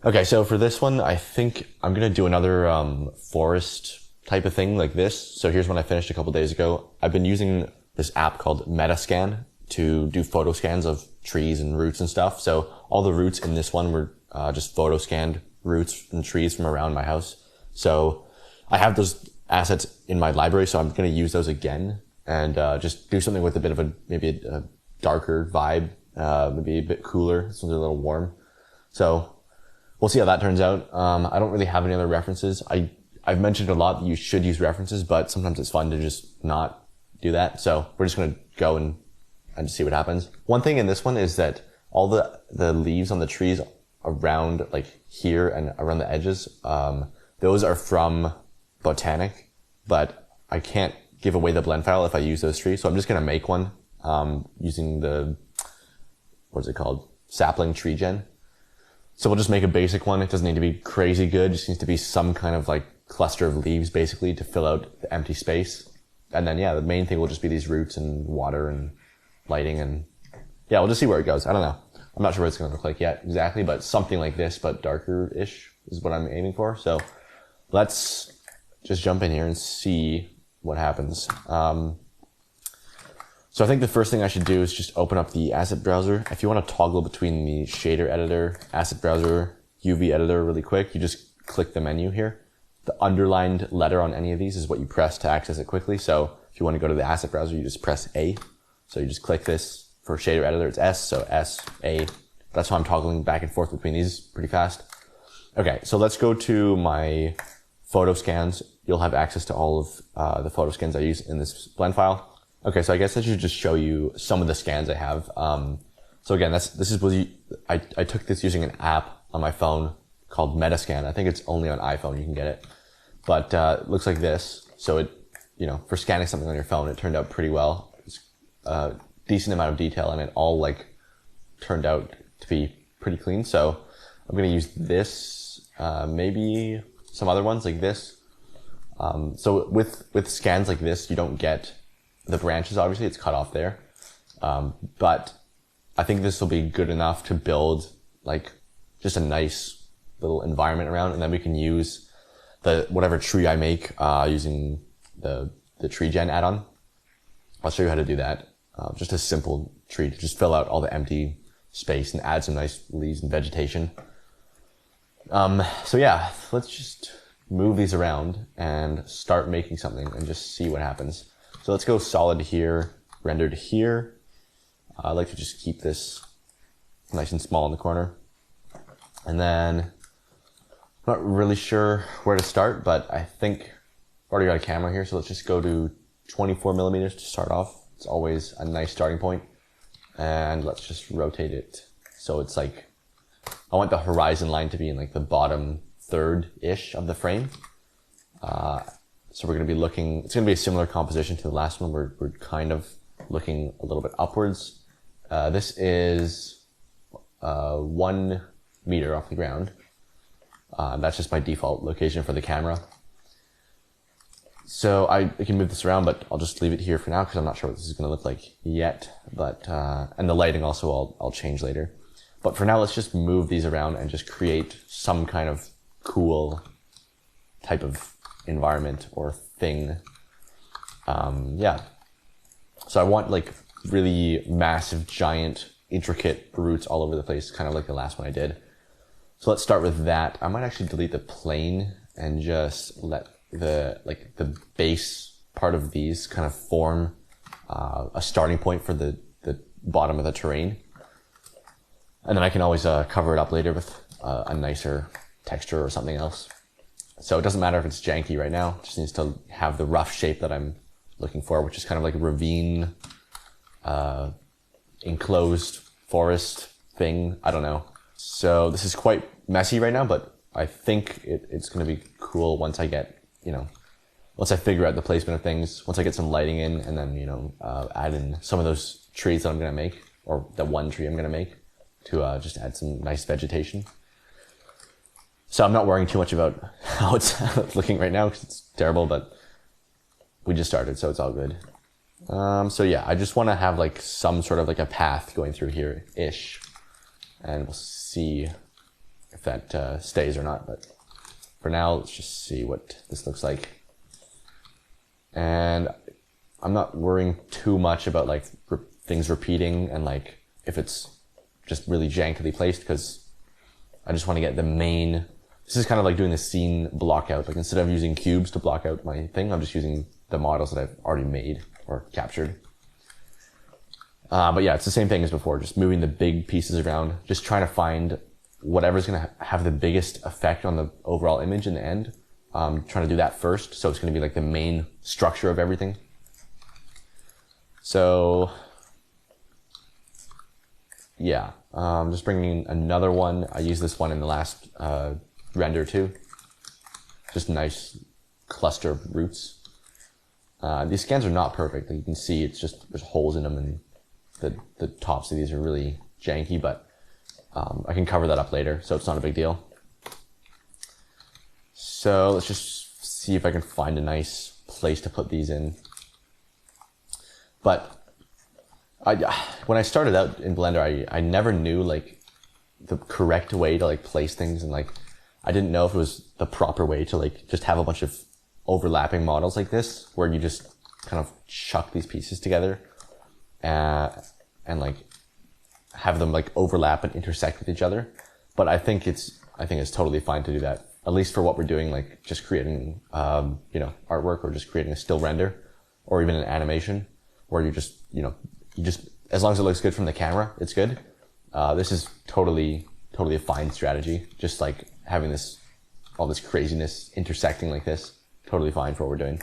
Okay, so for this one, I think I'm gonna do another forest type of thing like this. So here's one I finished a couple days ago. I've been using this app called Metascan to do photo scans of trees and roots and stuff. So all the roots in this one were just photo scanned roots and trees from around my house. So I have those assets in my library, so I'm gonna use those again and just do something with a bit of maybe a darker vibe, maybe a bit cooler, something a little warm. So we'll see how that turns out. I don't really have any other references. I've mentioned a lot that you should use references, but sometimes it's fun to just not do that. So we're just going to go and see what happens. One thing in this one is that all the leaves on the trees around like here and around the edges, those are from Botanic, but I can't give away the blend file if I use those trees. So I'm just going to make one, using what's it called? Sapling tree gen. So we'll just make a basic one. It doesn't need to be crazy good. It just needs to be some kind of like cluster of leaves basically to fill out the empty space. And then yeah, the main thing will just be these roots and water and lighting, and yeah, we'll just see where it goes. I don't know. I'm not sure what it's going to look like yet exactly, but something like this, but darker-ish is what I'm aiming for. So let's just jump in here and see what happens. So I think the first thing I should do is just open up the asset browser. If you want to toggle between the shader editor, asset browser, UV editor really quick, you just click the menu here. The underlined letter on any of these is what you press to access it quickly. So if you want to go to the asset browser, you just press A. So you just click this. For shader editor, it's S, so S, A. That's how I'm toggling back and forth between these pretty fast. Okay, so let's go to my photo scans. You'll have access to all of the photo scans I use in this blend file. Okay, so I guess I should just show you some of the scans I have. So again, I took this using an app on my phone called Metascan. I think it's only on iPhone you can get it. But it looks like this. So it, for scanning something on your phone, it turned out pretty well. It's a decent amount of detail, and it all like turned out to be pretty clean. So I'm gonna use this, maybe some other ones like this. So with scans like this, you don't get the branches, obviously it's cut off there. But I think this will be good enough to build like just a nice little environment around, and then we can use whatever tree I make, using the tree gen add-on. I'll show you how to do that. Just a simple tree to just fill out all the empty space and add some nice leaves and vegetation. So yeah, let's just move these around and start making something and just see what happens. So let's go solid here, rendered here. I like to just keep this nice and small in the corner. And then I'm not really sure where to start, but I think I've already got a camera here. So let's just go to 24 millimeters to start off. It's always a nice starting point. And let's just rotate it. So it's like, I want the horizon line to be in like the bottom third-ish of the frame. So we're going to be looking, it's going to be a similar composition to the last one. We're kind of looking a little bit upwards. This is 1 meter off the ground. That's just my default location for the camera. So I can move this around, but I'll just leave it here for now because I'm not sure what this is going to look like yet. But and the lighting also I'll change later. But for now, let's just move these around and just create some kind of cool type of environment or thing. Yeah. So I want like really massive, giant, intricate roots all over the place, kind of like the last one I did. So let's start with that. I might actually delete the plane and just let the base part of these kind of form a starting point for the bottom of the terrain. And then I can always cover it up later with a nicer texture or something else. So it doesn't matter if it's janky right now, it just needs to have the rough shape that I'm looking for, which is kind of like a ravine, enclosed forest thing. I don't know. So this is quite messy right now, but I think it's going to be cool once I get, once I figure out the placement of things, once I get some lighting in, and then, add in some of those trees that I'm going to make, or the one tree I'm going to make, to just add some nice vegetation. So I'm not worrying too much about how it's looking right now because it's terrible, but we just started, so it's all good. So yeah, I just want to have like some sort of like a path going through here-ish, and we'll see if if that stays or not. But for now, let's just see what this looks like. And I'm not worrying too much about like things repeating and like if it's just really jankily placed, because I just want to get the main. This is kind of like doing the scene block out. Like instead of using cubes to block out my thing, I'm just using the models that I've already made or captured. But yeah, it's the same thing as before, just moving the big pieces around, just trying to find whatever's going to have the biggest effect on the overall image in the end. Trying to do that first, so it's going to be like the main structure of everything. So yeah, just bringing another one. I used this one in the last render too. Just a nice cluster of roots. These scans are not perfect. Like you can see, it's just there's holes in them, and the tops of these are really janky. But I can cover that up later, so it's not a big deal. So let's just see if I can find a nice place to put these in. But when I started out in Blender, I never knew like the correct way to like place things, and like I didn't know if it was the proper way to like just have a bunch of overlapping models like this, where you just kind of chuck these pieces together and like have them like overlap and intersect with each other. But I think it's totally fine to do that, at least for what we're doing, like just creating artwork, or just creating a still render, or even an animation, where you just as long as it looks good from the camera, it's good. This is totally a fine strategy. Just like having all this craziness intersecting like this, totally fine for what we're doing.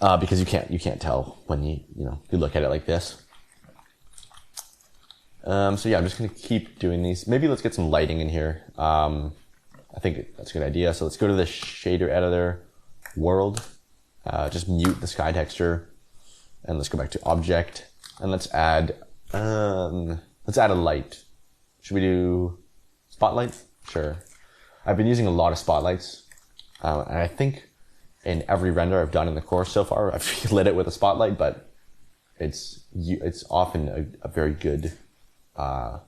Because you can't tell when you look at it like this. So yeah, I'm just gonna keep doing these. Maybe let's get some lighting in here. I think that's a good idea. So let's go to the shader editor world. Just mute the sky texture, and let's go back to object, and let's add a light. Should we do spotlight? Sure. I've been using a lot of spotlights, and I think in every render I've done in the course so far, I've lit it with a spotlight, but it's often a very good. I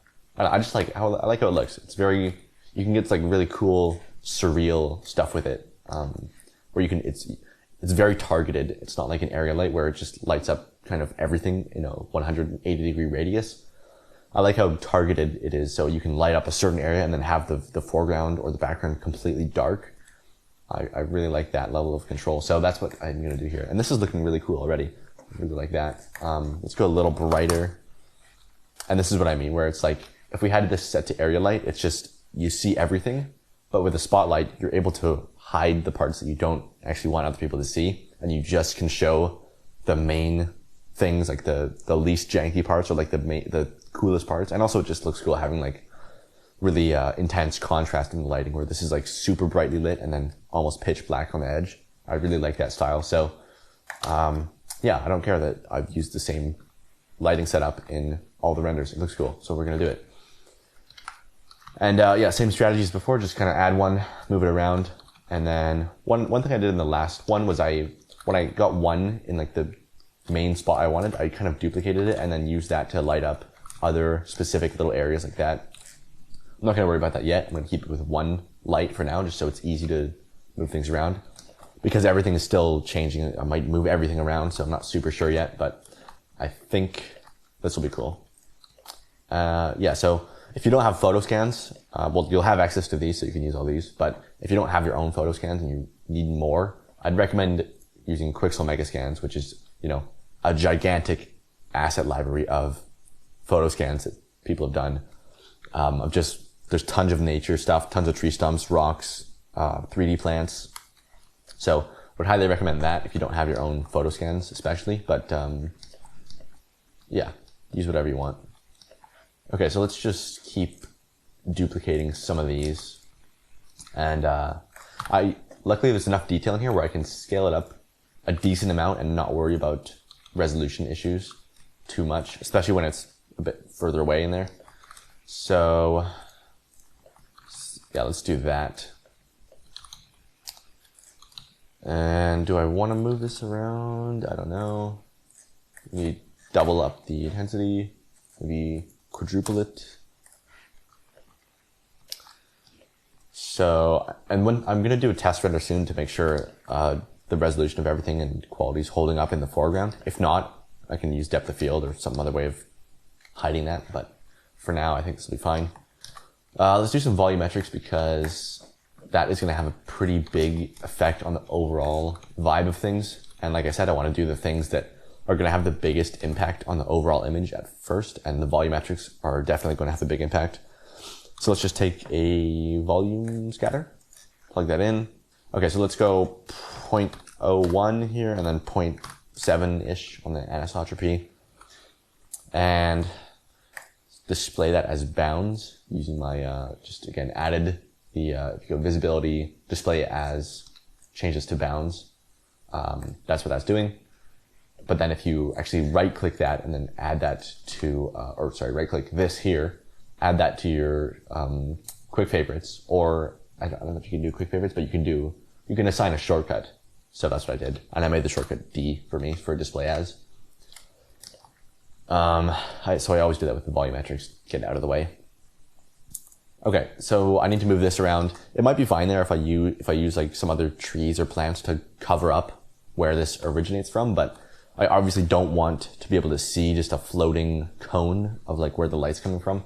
just like how it looks. It's very, you can get like really cool surreal stuff with it, where it's very targeted. It's not like an area light where it just lights up kind of everything in a 180 degree radius. I like how targeted it is, so you can light up a certain area and then have the foreground or the background completely dark. I really like that level of control. So that's what I'm going to do here. And this is looking really cool already. I really like that. Let's go a little brighter. And this is what I mean, where it's like, if we had this set to area light, it's just, you see everything. But with a spotlight, you're able to hide the parts that you don't actually want other people to see. And you just can show the main things, like the least janky parts, or like the coolest parts. And also it just looks cool having like really intense contrast in the lighting, where this is like super brightly lit and then almost pitch black on the edge. I really like that style. So yeah, I don't care that I've used the same lighting setup in all the renders. It looks cool, so we're gonna do it. And yeah, same strategy as before, just kind of add one, move it around. And then one thing I did in the last one was when I got one in like the main spot I wanted, I kind of duplicated it and then used that to light up other specific little areas like that. I'm not going to worry about that yet. I'm going to keep it with one light for now, just so it's easy to move things around, because everything is still changing. I might move everything around, so I'm not super sure yet, but I think this will be cool. Yeah, so if you don't have photo scans, well, you'll have access to these, so you can use all these, but if you don't have your own photo scans and you need more, I'd recommend using Quixel Megascans, which is, a gigantic asset library of photo scans that people have done. There's tons of nature stuff, tons of tree stumps, rocks, 3D plants. So would highly recommend that if you don't have your own photo scans, especially, but yeah, use whatever you want. Okay, so let's just keep duplicating some of these. And luckily there's enough detail in here where I can scale it up a decent amount and not worry about resolution issues too much, especially when it's a bit further away in there. So yeah, let's do that. And do I want to move this around? I don't know. Maybe double up the intensity, maybe quadruple it. So, and when I'm going to do a test render soon to make sure the resolution of everything and quality is holding up in the foreground. If not, I can use depth of field or some other way of hiding that. But for now, I think this will be fine. Let's do some volumetrics because that is going to have a pretty big effect on the overall vibe of things. And like I said, I want to do the things that are going to have the biggest impact on the overall image at first. And the volumetrics are definitely going to have a big impact. So let's just take a volume scatter, plug that in. Okay, so let's go 0.01 here and then 0.7-ish on the anisotropy. And display that as bounds using my, just again, added the, if you go visibility, display it as changes to bounds. That's what that's doing. But then if you actually right click that and then add that to, right click this here, add that to your quick favorites, or I don't know if you can do quick favorites, but you can assign a shortcut. So that's what I did. And I made the shortcut D for me for display as. So I always do that with the volumetrics, get it out of the way. Okay, so I need to move this around. It might be fine there if I use like some other trees or plants to cover up where this originates from, but I obviously don't want to be able to see just a floating cone of like where the light's coming from.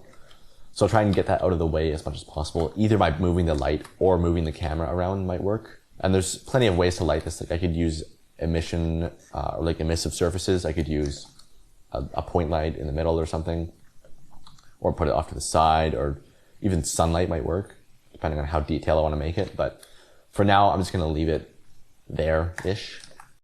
So I'll try and get that out of the way as much as possible. Either by moving the light or moving the camera around might work. And there's plenty of ways to light this. Like I could use emission, or like emissive surfaces. I could use a point light in the middle or something, or put it off to the side, or even sunlight might work, depending on how detailed I want to make it. But for now, I'm just going to leave it there-ish.